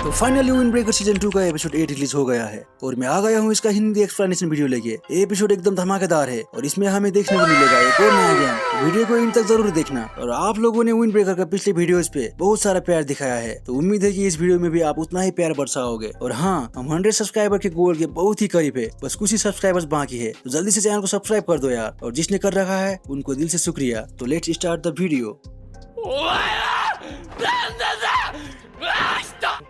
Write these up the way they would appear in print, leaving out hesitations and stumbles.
तो finally wind breaker season 2 का episode 8 release हो गया है और मैं आ गया हूँ इसका हिंदी एक्सप्लेनेशन वीडियो लेके। ये एपिसोड एकदम धमाकेदार है और इसमें हमें देखने को मिलेगा एक और नया गेम। वीडियो को इन तक जरूर देखना। और आप लोगों ने विंड ब्रेकर का पिछले वीडियोस पे बहुत सारा प्यार दिखाया है, तो उम्मीद है कि इस वीडियो में भी आप उतना ही प्यार बरसाओगे। और हाँ, हम 100 सब्सक्राइबर के गोल के बहुत ही करीब है, बस कुछ ही सब्सक्राइबर्स बाकी है, तो जल्दी से चैनल को सब्सक्राइब कर दो यार। और जिसने कर रखा है उनको दिल से शुक्रिया। तो लेट्स स्टार्ट द वीडियो।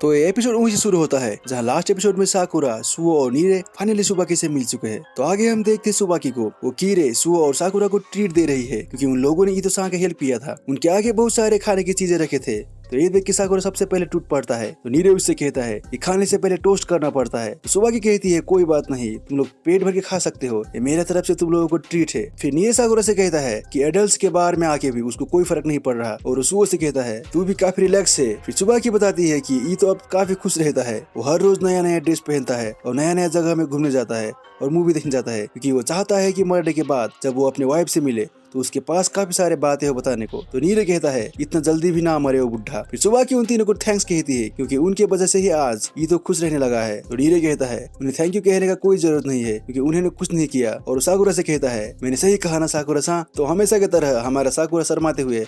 तो ये एपिसोड वहीं से शुरू होता है जहां लास्ट एपिसोड में साकुरा, सुओ और नीरे फाइनली सुबाकी से मिल चुके हैं। तो आगे हम देखते हैं सुबाकी को, वो कीरे, सुओ और साकुरा को ट्रीट दे रही है क्योंकि उन लोगों ने इतो-सान का हेल्प किया था। उनके आगे बहुत सारे खाने की चीजें रखे थे। तो ये देख के साकुरा सबसे पहले टूट पड़ता है। तो नीरे उससे कहता है कि खाने से पहले टोस्ट करना पड़ता है। तो सुबाकी कहती है कोई बात नहीं, तुम लोग पेट भर के खा सकते हो, ये मेरे तरफ से तुम लोगों को ट्रीट है। फिर नीरे साकुरा से कहता है कि एडल्ट्स के बार में आके भी उसको कोई फर्क नहीं पड़ रहा। और सुओ से कहता है तू भी काफी रिलैक्स है। फिर सुबाकी बताती है कि ये तो अब काफी खुश रहता है, वो हर रोज नया नया ड्रेस पहनता है और नया नया जगह में घूमने जाता है और मूवी देखने जाता है क्योंकि वो चाहता है कि मरने के बाद जब वो अपने वाइफ से मिले तो उसके पास काफी सारे बातें हो बताने को। तो नीरे कहता है इतना जल्दी भी ना मरे वो बुढ़ा। फिर सुबाकी उन तीनों को थैंक्स कहती है क्योंकि उनके वजह से ही आज ये तो खुश रहने लगा है। तो नीरे कहता है उन्हें थैंक यू कहने का कोई जरूरत नहीं है क्योंकि उन्होंने कुछ नहीं किया। और साकुरा से कहता है मैंने सही कहा ना साकुरा-सान। तो हमेशा की तरह हमारा साकुरा शर्माते हुए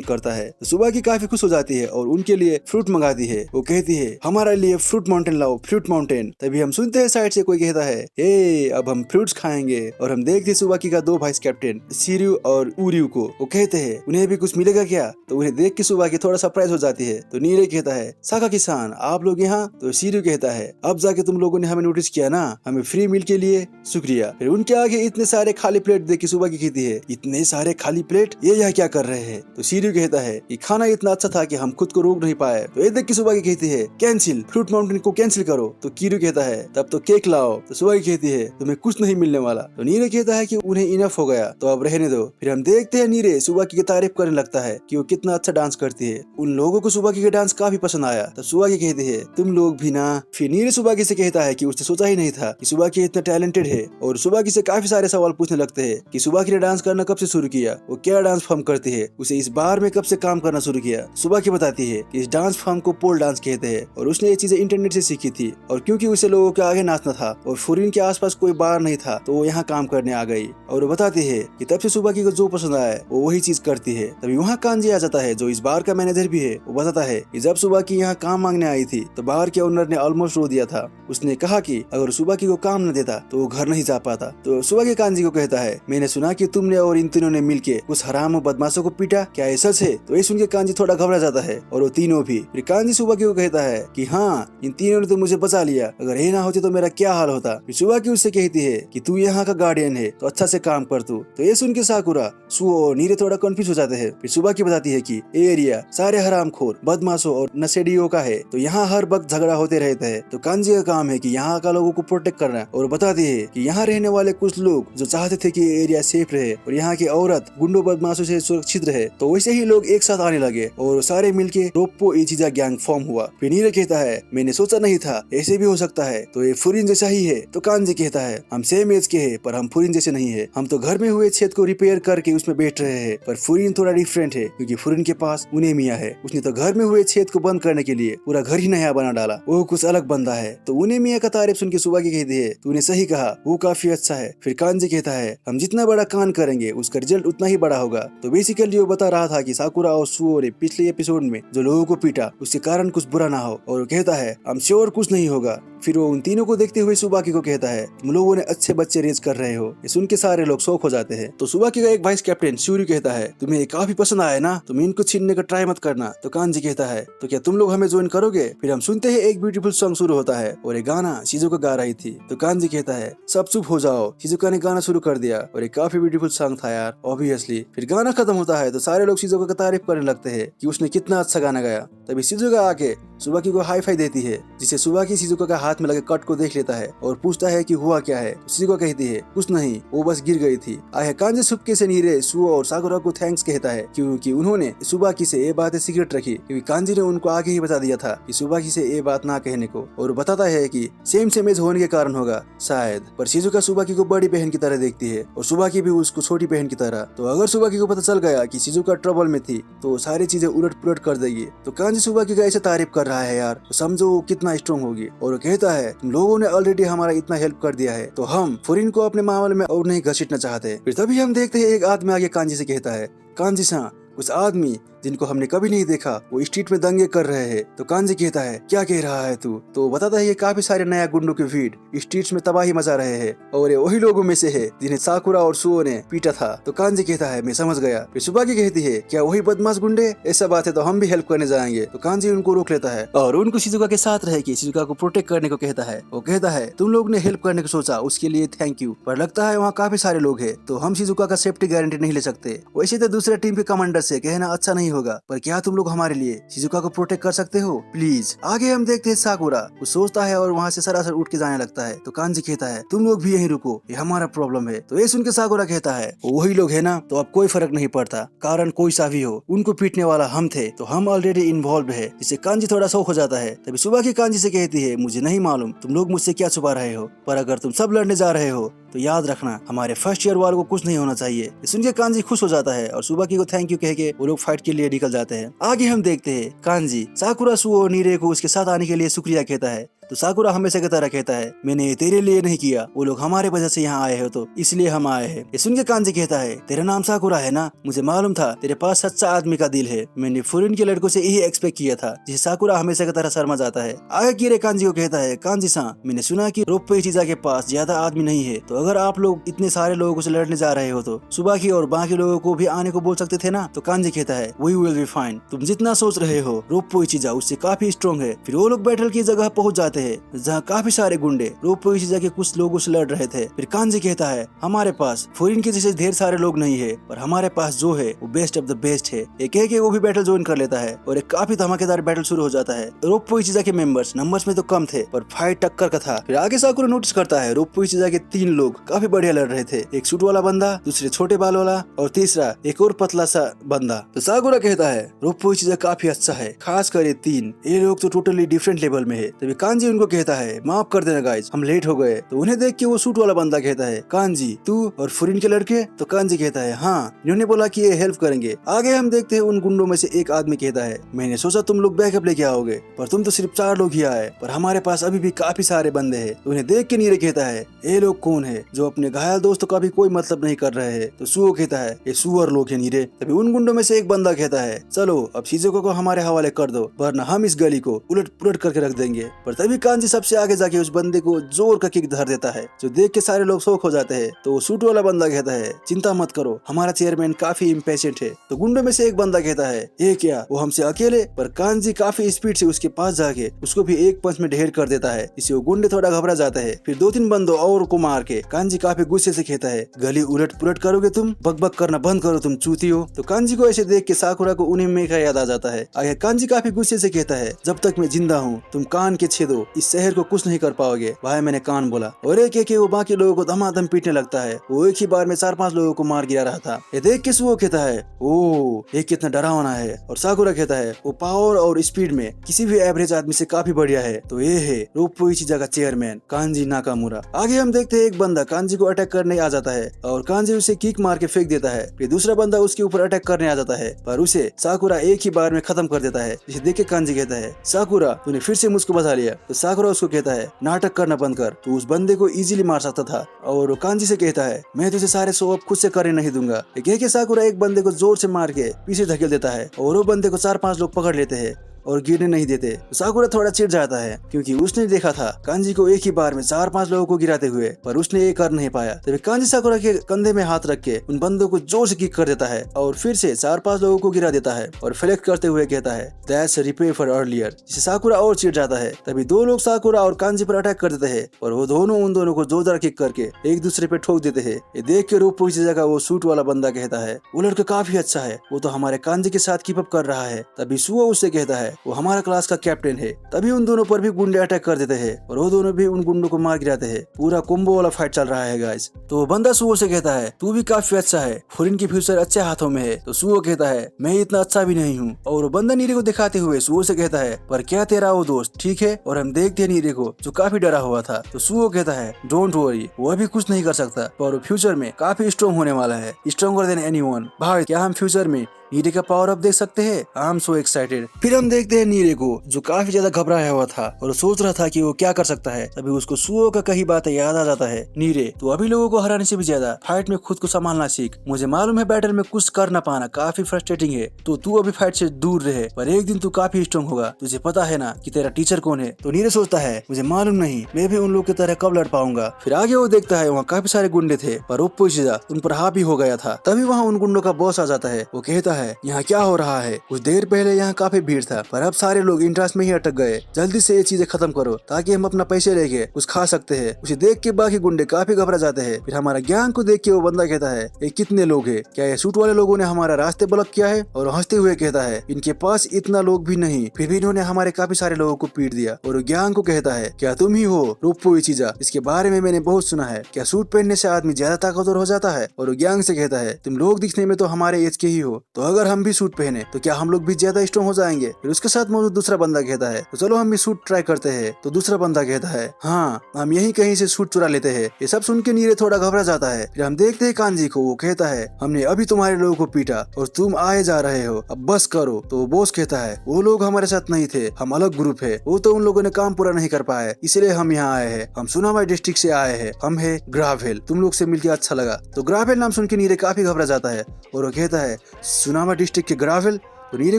करता है। तो सुबाकी काफी खुश हो जाती है और उनके लिए फ्रूट मंगाती है। वो कहती है हमारे लिए फ्रूट माउंटेन लाओ, फ्रूट माउंटेन। तभी हम सुनते हैं साइड से कोई कहता है हे अब हम फ्रूट्स खाएंगे। और हम देखते सुबाकी का दो वाइस कैप्टन शिरु और उरियु को। वो कहते हैं उन्हें भी कुछ मिलेगा क्या। तो उन्हें देख के सुबाकी थोड़ा सरप्राइज हो जाती है। तो नीरे कहता है साकाकी-सान आप लोग यहाँ। तो शिरु कहता है अब जाके तुम लोगों ने हमें नोटिस किया ना, हमें फ्री मील के लिए शुक्रिया। फिर उनके आगे इतने सारे खाली प्लेट देख के सुबाकी कहती है इतने सारे खाली प्लेट, ये यहाँ क्या कर रहे हैं। तो शिरु कहता है कि खाना इतना अच्छा था कि हम खुद को रोक नहीं पाए। तो ये देख के सुबाकी कहती है कैंसिल, फ्रूट माउंटेन को कैंसिल करो। तो कीरू कहता है तब तो केक लाओ। तो सुबाकी कहती है तुम्हें कुछ नहीं मिलने वाला। तो नीरे कहता है कि उन्हें इनफ हो गया तो अब रहने दो। फिर हम देखते हैं नीरे सुबाकी की तारीफ करने लगता है कि वो कितना अच्छा डांस करती है। उन लोगों को सुबाकी का डांस काफी पसंद आया। तो सुबाकी कहती है तुम लोग भी ना। फिर नीरे सुबाकी से कहता है कि उसने सोचा ही नहीं था कि सुबाकी इतना टैलेंटेड है। और सुबाकी से काफी सारे सवाल पूछने लगते हैं कि सुबाकी ने डांस करना कब से शुरू किया, वो क्या डांस फॉर्म करती है, उसे इस बार में कब से काम करना शुरू किया। सुबाकी बताती है कि इस डांस फॉर्म को पोल डांस कहते हैं और उसने ये चीजें इंटरनेट से सीखी थी। और क्योंकि उसे लोगों के आगे नाचना था और फुरिन के आसपास कोई बार नहीं था तो वो यहाँ काम करने आ गई। और वो बताती है कि तब से सुबाकी को जो पसंद आया वो वही चीज करती है। तभी वहाँ कांजी आ जाता है जो इस बार का मैनेजर भी है। वो बताता है कि जब सुबाकी यहाँ काम मांगने आई थी तो बार के ओनर ने ऑलमोस्ट रो दिया था। उसने कहा कि अगर सुबाकी को काम न देता तो वो घर नहीं जा पाता। तो सुबाकी कांजी को कहता है मैंने सुना कि तुमने और इन तीनों ने मिलके उस हराम और बदमाशों को पीटा, क्या ये सच है। तो ये सुन के कांजी थोड़ा घबरा जाता है और वो तीनों भी। फिर कांजी सुबाकी को कहता है कि हाँ इन तीनों ने तो मुझे बचा लिया, अगर ये ना होती तो मेरा क्या हाल होता। फिर सुबाकी उससे कहती है कि तू यहाँ का गार्डियन है तो अच्छा से काम कर तू। तो ये सुन के साकुरा, सुओ और नीरे थोड़ा कंफ्यूज हो जाते हैं। फिर सुबाकी बताती है कि ये एरिया सारे हरामखोर, बदमाशों और नशेड़ियों का है तो यहाँ हर वक्त झगड़ा होते रहता है। तो कांजी का काम है कि यहाँ का लोगों को प्रोटेक्ट करना। और बताती है कि यहाँ रहने वाले कुछ लोग जो चाहते थे कि ये एरिया सेफ रहे और यहाँ की औरत गुंडों बदमाशों से सुरक्षित रहे, तो वैसे ही लोग एक साथ आने लगे और सारे मिलके रोप्पो इचिजा गैंग फॉर्म हुआ। फिर नीरे कहता है मैंने सोचा नहीं था ऐसे भी हो सकता है, तो ये फुरिन जैसा ही है। तो कांजी कहता है हम सेम एज के हैं पर हम फुरिन जैसे नहीं है, हम तो घर में हुए छेद को रिपेयर करके उसमें बैठ रहे हैं, पर फुरिन थोड़ा डिफरेंट है क्योंकि फुरिन के पास उनेमिया है। उसने तो घर में हुए छेद को बंद करने के लिए पूरा घर ही नया बना डाला, वो कुछ अलग बंदा है। तो उनेमिया का तारीफ सुन के सुबाकी कहती है तूने सही कहा, वो काफी अच्छा है। फिर कांजी कहता है हम जितना बड़ा कान करेंगे उसका रिजल्ट उतना ही बड़ा होगा। तो बेसिकली वो बता रहा था कि साकुरा और सुओ ने पिछले एपिसोड में जो लोगों को पीटा उसके कारण कुछ बुरा ना हो। और वो कहता है हम श्योर कुछ नहीं होगा। फिर वो उन तीनों को देखते हुए सुबाकी को कहता है तुम लोगों ने अच्छे बच्चे रेज कर रहे हो। ये सुन के सारे लोग शौक हो जाते हैं। तो सुबाकी का एक वाइस कैप्टन शिरु कहता है तुम्हें ये काफी पसंद आया ना, तुम इनको छीनने का ट्राई मत करना। तो कांजी कहता है तो क्या तुम लोग हमें ज्वाइन करोगे। फिर हम सुनते हैं एक ब्यूटीफुल सॉन्ग शुरू होता है और ये गाना शिजुका गा रही थी। तो कांजी कहता है सब चुप हो जाओ। शिजुका ने गाना शुरू कर दिया और ये काफी ब्यूटीफुल सॉन्ग था यार ऑब्वियसली। फिर गाना खत्म होता है तो सारे लोग शिजुका का तारीफ करने लगते हैं कि उसने कितना अच्छा गाना गाया। तभी शिजुका आके सुबाकी को हाई फाई देती है जिसे सुबाकी शिजुका का हाथ में लगे कट को देख लेता है और पूछता है कि हुआ क्या है। तो शिजुका कहती है कुछ नहीं, वो बस गिर गई थी। आया कांजी छुपके से नीरे, सुओ और साकुरा को थैंक्स कहता है क्योंकि उन्होंने सुबाकी से ये बातें सीक्रेट रखी, क्योंकि कांजी ने उनको आगे ही बता दिया था कि सुबाकी से ये बात ना कहने को। और बताता है कि सेम एज होने के कारण होगा शायद, पर शिजुका सुबाकी को बड़ी बहन की तरह देखती है और सुबाकी भी उसको छोटी बहन की तरह। तो अगर सुबाकी को पता चल गया कि शिजुका ट्रबल में थी तो सारी चीजें उलट पुलट कर देगी। तो कांजी सुबाकी का ऐसे तारीफ कर रहा है यार, तो समझो वो कितना स्ट्रॉन्ग होगी। और वो कहता है तुम लोगों ने ऑलरेडी हमारा इतना हेल्प कर दिया है, तो हम फुरिन को अपने मामले में और नहीं घसीटना चाहते। फिर तभी हम देखते हैं एक आदमी आगे कांजी से कहता है, कांजी सा कुछ आदमी जिनको हमने कभी नहीं देखा वो स्ट्रीट में दंगे कर रहे हैं। तो कांजी कहता है क्या कह रहा है तू? तो बताता है ये काफी सारे नया गुंडों के भीड़ स्ट्रीट्स में तबाही मचा रहे हैं और ये वही लोगों में से है जिन्हें साकुरा और सुओ ने पीटा था। तो कांजी कहता है मैं समझ गया। फिर सुबाकी कहती है क्या वही बदमाश गुंडे? ऐसा बात है तो हम भी हेल्प करने जाएंगे। तो कांजी उनको रोक लेता है और उनको शिजुका के साथ रह के शिजुका को प्रोटेक्ट करने को कहता है। वो कहता है तुम लोग ने हेल्प करने को सोचा उसके लिए थैंक यू, पर लगता है वहाँ काफी सारे लोग हैं तो हम शिजुका का सेफ्टी गारंटी नहीं ले सकते। वैसे तो दूसरे टीम के कमांडर से कहना अच्छा नहीं होगा, पर क्या तुम लोग हमारे लिए शिजुका को प्रोटेक्ट कर सकते हो प्लीज? आगे हम देखते हैं साकुरा वो सोचता है और वहाँ से सरासर उठ के जाने लगता है। तो कांजी कहता है तुम लोग भी यहीं रुको, ये हमारा प्रॉब्लम है। तो ये सुन के साकुरा कहता है वही लोग है ना, तो अब कोई फर्क नहीं पड़ता, कारण कोई सा भी हो, उनको पीटने वाला हम थे तो हम ऑलरेडी इन्वॉल्व है। जिससे कांजी थोड़ा शौक हो जाता है। तभी सुबह की कांजी से कहती है मुझे नहीं मालूम तुम लोग मुझसे क्या छुपा रहे हो, पर अगर तुम सब लड़ने जा रहे हो तो याद रखना हमारे फर्स्ट ईयर वालों को कुछ नहीं होना चाहिए। सुन के कांजी खुश हो जाता है और सुबाकी को थैंक यू कह के वो लोग फाइट के लिए निकल जाते हैं। आगे हम देखते हैं कांजी साकुरा सुओ और नीरे को उसके साथ आने के लिए शुक्रिया कहता है। तो साकुरा हमेशा की तरह कहता है मैंने ये तेरे लिए नहीं किया, वो लोग हमारे वजह से यहाँ आए हो तो इसलिए हम आए हैं। ये सुन के कांजी कहता है तेरा नाम साकुरा है ना, मुझे मालूम था तेरे पास सच्चा आदमी का दिल है। मैंने फुरिन के लड़कों से यही एक्सपेक्ट किया था। जिसे साकुरा हमेशा की तरह शर्मा जाता है। आगे कीरे कांजी को कहता है कांजी सा मैंने सुना कि रोप्पे चीजा के पास ज्यादा आदमी नहीं है, तो अगर आप लोग इतने सारे लोगों से लड़ने जा रहे हो तो सुबाकी और बाकी लोगों को भी आने को बोल सकते थे ना। तो कांजी कहता है वी विल बी फाइन, तुम जितना सोच रहे हो रोप्पो चीजा उससे काफी स्ट्रॉन्ग है। फिर वो लोग बैटल की जगह पहुंच जाते हैं जहाँ काफी सारे गुंडे रोप्पो चीजा के कुछ लोगों से लड़ रहे थे। फिर कांजी कहता है हमारे पास फुरिन के जैसे ढेर सारे लोग नहीं है, पर हमारे पास जो है वो बेस्ट ऑफ द बेस्ट है। एक कह के वो भी बैटल ज्वाइन कर लेता है और एक काफी धमाकेदार बैटल शुरू हो जाता है। रोप्पो चीजा के मेंबर्स नंबर्स में तो कम थे पर फाइट टक्कर का था। फिर आगे साकुरा नोटिस करता है रोप्पो चीजा के 3 लोग काफी बढ़िया लड़ रहे थे, एक सूट वाला बंदा, दूसरे छोटे बाल वाला और तीसरा एक और पतला सा बंदा। तो साकुरा कहता है रोप्पो चीजा काफी अच्छा है, खास कर ये 3, ये लोग तो टोटली डिफरेंट लेवल में है। तभी कांजी उनको कहता है माफ कर देना गाइस हम लेट हो गए। तो उन्हें देख के वो सूट वाला बंदा कहता है कांजी तू और फुरिन के लड़के? तो कांजी कहता है हाँ, इन्होंने बोला कि ये हेल्प करेंगे। आगे हम देखते हैं उन गुंडों में से एक आदमी कहता है मैंने सोचा तुम लोग बैकअप लेके आओगे, पर तुम तो सिर्फ 4 लोग ही आए, पर हमारे पास अभी भी काफी सारे बंदे हैं। तो उन्हें देख के नीरे कहता है ये लोग कौन है जो अपने घायल दोस्तों का भी कोई मतलब नहीं कर रहे हैं? तो सुओ कहता है ये सुअर लोग है नीरे। तभी उन गुंडों में से एक बंदा कहता है चलो अब शिजुका को हमारे हवाले कर दो, वरना हम इस गली को उलट पुलट करके रख देंगे। पर तभी कांजी सबसे आगे जाके उस बंदे को जोर का किक धर देता है, जो देख के सारे लोग शौक हो जाते हैं। तो वो सूट वाला बंदा कहता है चिंता मत करो हमारा चेयरमैन काफी इम्पेशेंट है। तो गुंडों में से एक बंदा कहता है ये क्या वो हमसे अकेले? पर कांजी काफी स्पीड से उसके पास जाके उसको भी एक पंच में ढेर कर देता है, इससे वो गुंडे थोड़ा घबरा जाता है। फिर 2-3 बंदों और को मार के कांजी काफी गुस्से से कहता है गली उलट पुलट करोगे तुम, बकबक करना बंद करो तुम चूती हो। तो कांजी को ऐसे देख के साकुरा को उन्हें में का याद आ जाता है। आगे कांजी काफी गुस्से से कहता है जब तक मैं जिंदा हूँ तुम कान के छेदो इस शहर को कुछ नहीं कर पाओगे। भाई मैंने कान बोला। और एक एक वो बाकी लोगों को धमाधम पीटने लगता है। वो एक ही बार में 4-5 लोगों को मार गिरा रहा था। ये देख के सुओ कहता है ओ ये कितना डरावना है। और साकुरा कहता है वो पावर और स्पीड में किसी भी एवरेज आदमी से काफी बढ़िया है। तो ये है रोप्पो चीजा का चेयरमैन कांजी नाकामुरा। आगे हम देखते हैं एक बंदा कांजी को अटैक करने आ जाता है और कांजी उसे किक मार के फेंक देता है। फिर दूसरा बंदा उसके ऊपर अटैक करने आ जाता है, पर उसे साकुरा एक ही बार में खत्म कर देता है। जिसे देख के कांजी कहता है साकुरा तूने फिर से मुझको बचा लिया। तो साकुरा उसको कहता है नाटक करना बंद कर, तू उस बंदे को इजीली मार सकता था। और वो कांजी से कहता है मैं तुझे सारे शो अप खुद से करने नहीं दूंगा। कह के साकुरा एक बंदे को जोर से मार के पीछे धकेल देता है और वो बंदे को 4-5 लोग पकड़ लेते हैं और गिरने नहीं देते। तो साकुरा थोड़ा चिढ़ जाता है क्योंकि उसने देखा था कांजी को एक ही बार में 4-5 लोगों को गिराते हुए, पर उसने ये कर नहीं पाया। तभी कांजी साकुरा के कंधे में हाथ रख के उन बंदों को जोर से किक कर देता है और फिर से 4-5 लोगों को गिरा देता है और फ्लेक्ट करते हुए कहता है दैट्स रिपेयर फॉर अर्लियर। जिससे साकुरा और चिढ़ जाता है। तभी 2 लोग साकुरा और कांजी पर अटैक कर देते हैं और वो दोनों उन दोनों को जोरदार किक करके एक दूसरे पे ठोक देते हैं। ये देख के रोप्पो चीजा का वो सूट वाला बंदा कहता है वो लड़का काफी अच्छा है, वो तो हमारे कांजी के साथ कीप अप कर रहा है। तभी सुओ उससे कहता है वो हमारा क्लास का कैप्टन है। तभी उन दोनों पर भी गुंडे अटैक कर देते हैं और वो दोनों भी उन गुंडों को मार गिराते हैं। पूरा कोम्बो वाला फाइट चल रहा है गाइस। तो वो बंदा सुओ से कहता है तू भी काफी अच्छा है, फुरिन की फ्यूचर अच्छे हाथों में है। तो सुओ कहता है मैं इतना अच्छा भी नहीं हूँ। और वो बंदा नीरे को दिखाते हुए सुओ से कहता है पर क्या तेरा वो दोस्त ठीक है? और हम देखते हैं नीरे को जो काफी डरा हुआ था। तो सुओ कहता है डोंट वरी, वो अभी कुछ नहीं कर सकता, पर वो फ्यूचर में काफी स्ट्रॉन्ग होने वाला है, स्ट्रॉन्गर देन एनीवन। भाई क्या हम फ्यूचर में नीरे का पावर अप देख सकते हैं। I am so excited. फिर हम देखते हैं नीरे को जो काफी ज्यादा घबराया हुआ था और सोच रहा था कि वो क्या कर सकता है। तभी उसको सुओ का कही बात याद आ जाता है। नीरे, तो अभी लोगों को हराने से भी ज्यादा फाइट में खुद को संभालना सीख। मुझे मालूम है बैटल में कुछ कर ना पाना काफी फ्रस्ट्रेटिंग है, तो तू अभी फाइट से दूर रहे, पर एक दिन तू काफी स्ट्रॉन्ग होगा। तुझे पता है ना कि तेरा टीचर कौन है? तो नीरे सोचता है मुझे मालूम नहीं, मैं भी उन लोग की तरह कब लड़ पाऊंगा। फिर आगे वो देखता है वहाँ काफी सारे गुंडे थे, पर रोप्पो इशिजा उन पर हावी हो गया था। तभी वहाँ उन गुंडों का बॉस आ जाता है। वो कहता है यहाँ क्या हो रहा है? कुछ देर पहले यहाँ काफी भीड़ था, पर अब सारे लोग इंट्रास में ही अटक गए। जल्दी से ये चीजें खत्म करो ताकि हम अपना पैसे लेके कुछ खा सकते हैं। उसे देख के बाकी गुंडे काफी घबरा जाते हैं। फिर हमारा गैंग को देख के वो बंदा कहता है ये कितने लोग हैं? क्या ये सूट वाले लोगों ने हमारा रास्ते ब्लॉक किया है? और हंसते हुए कहता है इनके पास इतना लोग भी नहीं, फिर भी इन्होंने हमारे काफी सारे लोगों को पीट दिया। और वो गैंग को कहता है क्या तुम ही हो रोप्पो इशिजा? इसके बारे में मैंने बहुत सुना है। क्या सूट पहनने से आदमी ज्यादा ताकतवर हो जाता है? और वो गैंग से कहता है तुम लोग दिखने में तो हमारे एज के ही हो, तो अगर हम भी सूट पहने तो क्या हम लोग भी ज्यादा स्ट्रॉन्ग हो जाएंगे? फिर उसके साथ मौजूद दूसरा बंदा कहता है तो चलो हम भी सूट ट्राई करते हैं। तो दूसरा बंदा कहता है हाँ, हम यही कहीं से सूट चुरा लेते हैं। ये सब सुन के नीरे थोड़ा घबरा जाता है। फिर हम देखते हैं कांजी को। वो कहता है हमने अभी तुम्हारे लोगों को पीटा और तुम आए जा रहे हो, अब बस करो। तो वो बॉस कहता है वो लोग हमारे साथ नहीं थे, हम अलग ग्रुप है। वो तो उन लोगों ने काम पूरा नहीं कर पाए, इसलिए हम यहाँ आए हैं। हम सुनामा डिस्ट्रिक्ट से आए हैं, हम है ग्रावेल। तुम लोग से मिलकर अच्छा लगा। तो ग्रावेल नाम सुन के नीरे काफी घबरा जाता है और वो कहता है सुनामा डिस्ट्रिक्ट के ग्रावेल? तो नीरे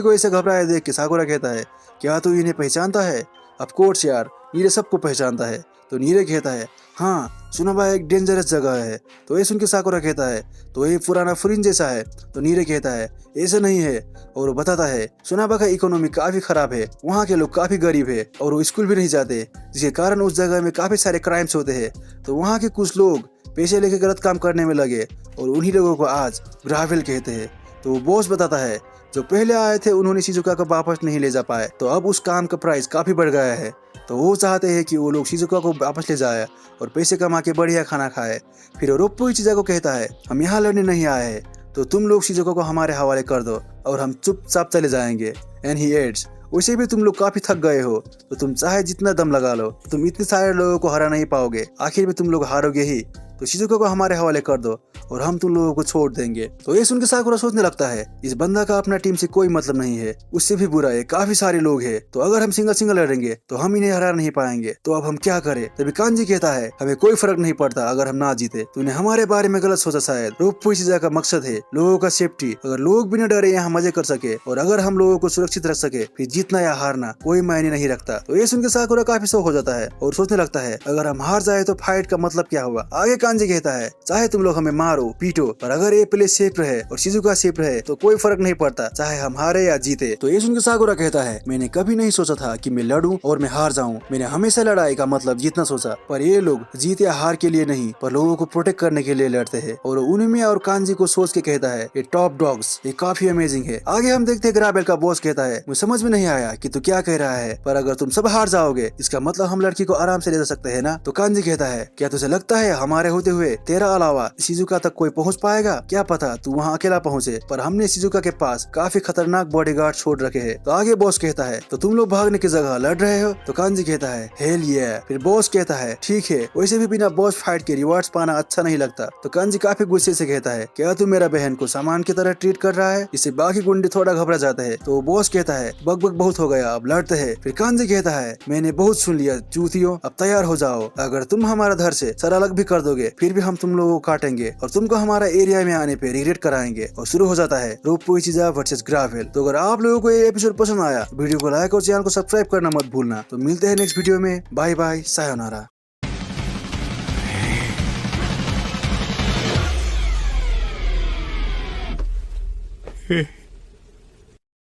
को ऐसे घबराया देख के साकुरा कहता है क्या तू इन्हें पहचानता है? ऑफ कोर्स यार, नीरे सबको पहचानता है। तो नीरे कहता है हाँ, सुनामा एक डेंजरस जगह है। तो ये सुन के साकुरा कहता है तो ये पुराना फ्रिंज जैसा है? तो नीरे कहता है ऐसा नहीं है। और वो बताता है सुनामा का इकोनॉमी काफी खराब है, वहाँ के लोग काफी गरीब है और वो स्कूल भी नहीं जाते, जिसके कारण उस जगह में काफी सारे क्राइम्स होते हैं। तो वहाँ के कुछ लोग पैसे लेके गलत काम करने में लगे और उन्हीं लोगों को आज ग्रावेल कहते हैं। तो वो बॉस बताता है जो पहले आए थे उन्होंने शिजुका को वापस नहीं ले जा पाए, तो अब उस काम का प्राइस काफी बढ़ गया है। तो वो चाहते हैं कि वो लोग शिजुका को वापस ले जाए और पैसे कमा के बढ़िया खाना खाए। फिर रोप्पो इशिजा को कहता है हम यहाँ लड़ने नहीं आए हैं, तो तुम लोग शिजुका को हमारे हवाले कर दो और हम चुपचाप चले जाएंगे। एंड ही एड्स वैसे भी तुम लोग काफी थक गए हो, तो तुम चाहे जितना दम लगा लो, तुम इतने सारे लोगों को हरा नहीं पाओगे, आखिर में तुम लोग हारोगे ही। तो शिजुका को हमारे हवाले कर दो और हम तुम लोगों को छोड़ देंगे। तो ये सुनकर साकुरा सोचने लगता है इस बंदा का अपना टीम से कोई मतलब नहीं है, उससे भी बुरा है काफी सारे लोग हैं, तो अगर हम सिंगल सिंगल लड़ेंगे तो हम इन्हें हरा नहीं पाएंगे, तो अब हम क्या करें? तभी कांजी कहता है हमें कोई फर्क नहीं पड़ता अगर हम ना जीते, तूने हमारे बारे में गलत सोचा शायद। रोप्पो इशिजा का मकसद है लोगों का सेफ्टी, अगर लोग बिना डरे यहाँ मजे कर सके और अगर हम लोगों को सुरक्षित रख सके, फिर जीतना या हारना कोई मायने नहीं रखता। तो ये सुनकर साकुरा काफी शौक हो जाता है और सोचने लगता है अगर हम हार जाए तो फाइट का मतलब क्या हुआ? आगे कांजी कहता है चाहे तुम लोग हमें मारो पीटो, पर अगर ये प्लेस सेफ रहे और शिजुका सेफ रहे तो कोई फर्क नहीं पड़ता, चाहे हम हारे या जीते। तो ये सुनकर साकुरा कहता है मैंने कभी नहीं सोचा था कि मैं लड़ूं और मैं हार जाऊं, मैंने हमेशा लड़ाई का मतलब जीतना सोचा, पर ये लोग जीत या हार के लिए नहीं पर लोगों को प्रोटेक्ट करने के लिए लड़ते हैं। और उनमें और कांजी को सोच के कहता है ये टॉप डॉग्स, ये काफी अमेजिंग है। आगे हम देखते हैं ग्रावेल का बॉस कहता है मुझे समझ में नहीं आया कि तू क्या कह रहा है, पर अगर तुम सब हार जाओगे इसका मतलब हम लड़की को आराम से ले जा सकते हैं ना? तो कांजी कहता है क्या तुझे लगता है हमारे होते हुए तेरा अलावा शिजुका तक कोई पहुंच पाएगा? क्या पता तू वहां अकेला पहुंचे, पर हमने शिजुका के पास काफी खतरनाक बॉडीगार्ड छोड़ रखे हैं। तो आगे बॉस कहता है तो तुम लोग भागने की जगह लड़ रहे हो? तो कांजी कहता है हेल ये। फिर बॉस कहता है ठीक है, वैसे भी बिना बॉस फाइट के रिवार्ड्स पाना अच्छा नहीं लगता। तो कांजी काफी गुस्से से कहता है क्या तू मेरा बहन को सामान की तरह ट्रीट कर रहा है? इससे बाकी गुंडे थोड़ा घबरा जाते हैं। तो बॉस कहता है बक बक बहुत हो गया, अब लड़ते हैं। फिर कांजी कहता है मैंने बहुत सुन लिया चूतियों, अब तैयार हो जाओ, अगर तुम हमारा घर से सर अलग भी कर दोगे फिर भी हम तुम लोगों को काटेंगे और तुमको हमारा एरिया में आने पे रिग्रेट कराएंगे। और शुरू हो जाता है रोप्पो इशिजा वर्सेस ग्रावेल। तो अगर आप लोगों को ये एपिसोड पसंद आया, वीडियो को लाइक और चैनल को सब्सक्राइब करना मत भूलना। तो मिलते हैं नेक्स्ट वीडियो में, बाय बाय, सायोनारा।